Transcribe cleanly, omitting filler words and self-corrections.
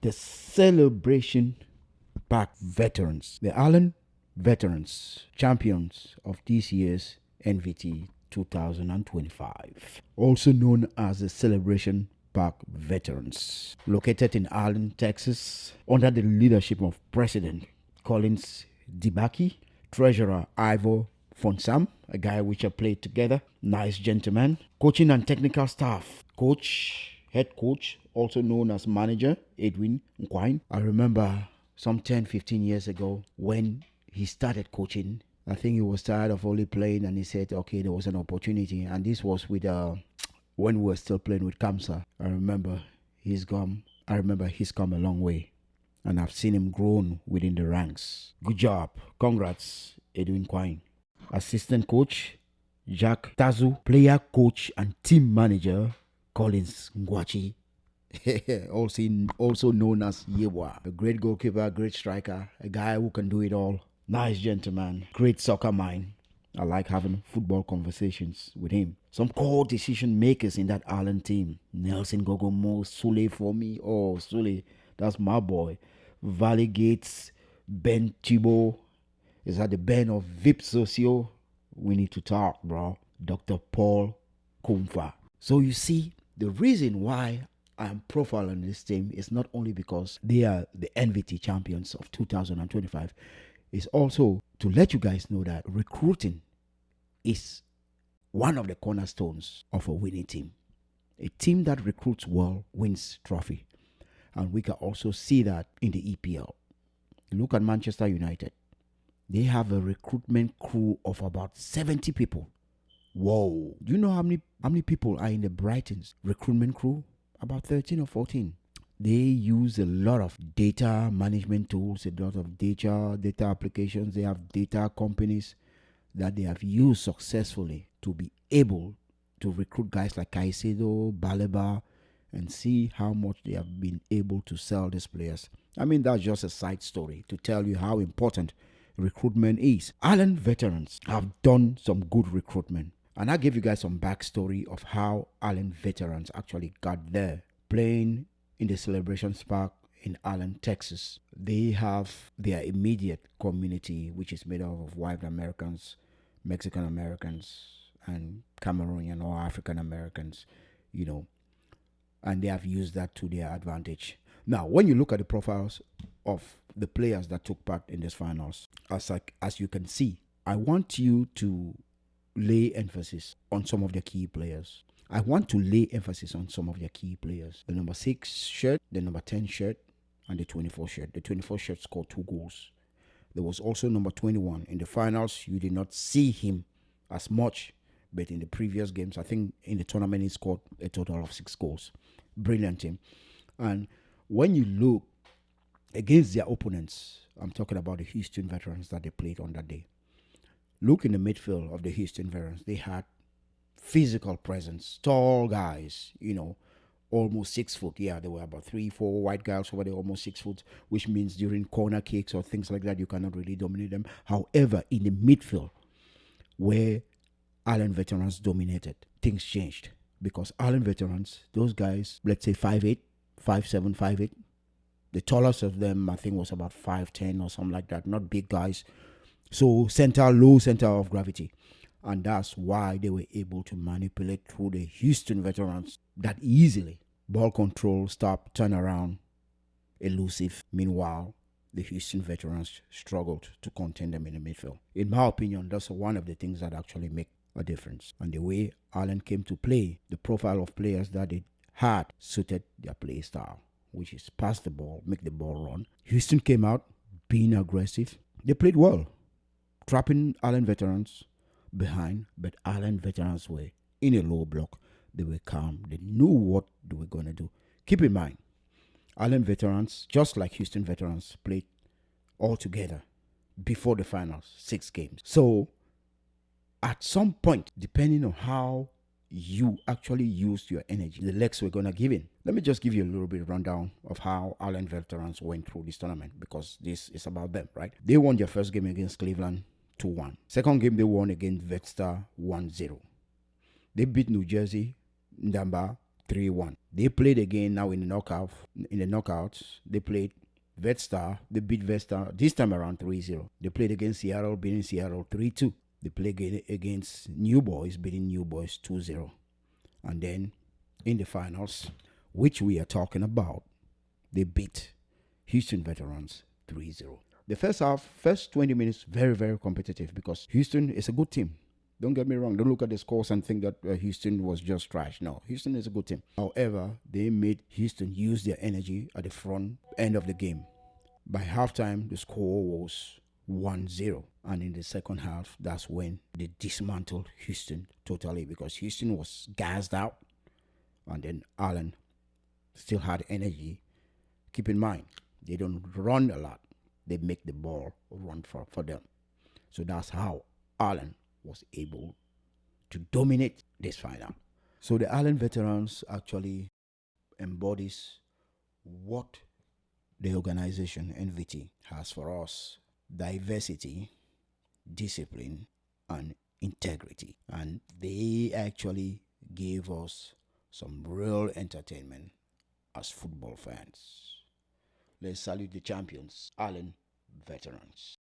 the Celebration Park veterans, the Allen veterans, champions of this year's NVT 2025, also known as the Celebration Park veterans, located in Allen, Texas, under the leadership of President Collins Dibaki, Treasurer Ivor Fonsam, a guy which I played together, nice gentleman, coaching and technical staff, head coach, also known as manager, Edwin Nkwine. I remember some 10, 15 years ago when he started coaching. I think he was tired of only playing and he said, okay, there was an opportunity. And this was with, when we were still playing with Kamsa. I remember he's come a long way. And I've seen him grown within the ranks. Good job. Congrats, Edwin Nkwine. Assistant coach, Jack Tazu. Player coach and team manager, Collins Ngwachi. also known as Yewa. A great goalkeeper, great striker, a guy who can do it all. Nice gentleman, great soccer mind. I like having football conversations with him. Some core decision makers in that Allen team. Nelson Gogomo, Sule for me. Oh, Sule, that's my boy. Valley Gates, Ben Chibo. Is that the Ben of VIP Socio? We need to talk, bro. Dr. Paul Kumfa. So you see, the reason why I'm profiling this team is not only because they are the NVT champions of 2025, it's also to let you guys know that recruiting is one of the cornerstones of a winning team. A team that recruits well wins trophy. And we can also see that in the EPL. Look at Manchester United. They have a recruitment crew of about 70 people. Whoa. Do you know how many people are in the Brighton's recruitment crew? About 13 or 14. They use a lot of data management tools, a lot of data applications. They have data companies that they have used successfully to be able to recruit guys like Caicedo, Baleba, and see how much they have been able to sell these players. I mean, that's just a side story to tell you how important recruitment is. Allen veterans have done some good recruitment. And I gave you guys some backstory of how Allen veterans actually got there. Playing in the Celebrations Park in Allen, Texas. They have their immediate community, which is made up of white Americans, Mexican Americans, and Cameroonian or African Americans, and they have used that to their advantage. Now, when you look at the profiles of the players that took part in these finals, as you can see, I want you to lay emphasis on some of the key players. The number 6 shirt, the number 10 shirt, and the 24 shirt. The 24 shirt scored 2 goals. There was also number 21. In the finals, you did not see him as much, but in the previous games, I think in the tournament, he scored a total of 6 goals. Brilliant team. And when you look against their opponents, I'm talking about the Houston veterans that they played on that day. Look in the midfield of the Houston veterans. They had physical presence, tall guys, almost 6 foot. Yeah, there were about 3-4 white guys over there, almost 6 foot, which means during corner kicks or things like that, you cannot really dominate them. However, in the midfield, where Allen veterans dominated, things changed. Because Allen veterans, those guys, let's say 5'8", 5'7", 5'8". The tallest of them, I think, was about 5'10" or something like that. Not big guys. So low center of gravity. And that's why they were able to manipulate through the Houston veterans that easily. Ball control, stop, turn around, elusive. Meanwhile, the Houston veterans struggled to contain them in the midfield. In my opinion, that's one of the things that actually make a difference. And the way Allen came to play, the profile of players that they had suited their play style, which is pass the ball, make the ball run. Houston came out being aggressive. They played well, trapping Allen veterans behind, but Allen veterans were in a low block. They were calm. They knew what they were going to do. Keep in mind, Allen veterans, just like Houston veterans, played all together before the finals, 6 games. So at some point, depending on how you actually used your energy, the legs were going to give in. Let me just give you a little bit of rundown of how Allen veterans went through this tournament, because this is about them, right? They won their first game against Cleveland 2-1. Second game, they won against Vetstar 1-0. They beat New Jersey, Ndamba 3-1. They played again now in the knockout. In the knockouts, they played Vetstar. They beat Vetstar this time around 3-0. They played against Seattle, beating Seattle 3-2. They played against New Boys, beating New Boys 2-0. And then in the finals, which we are talking about, they beat Houston Veterans 3-0. The first half, first 20 minutes, very, very competitive because Houston is a good team. Don't get me wrong. Don't look at the scores and think that Houston was just trash. No, Houston is a good team. However, they made Houston use their energy at the front end of the game. By halftime, the score was 1-0. And in the second half, that's when they dismantled Houston totally because Houston was gassed out. And then Allen still had energy. Keep in mind, they don't run a lot. They make the ball run for them. So that's how Allen was able to dominate this final. So the Allen Veterans actually embodies what the organization NVT has for us: diversity, discipline, and integrity. And they actually gave us some real entertainment as football fans. Let's salute the champions, Allen Veterans.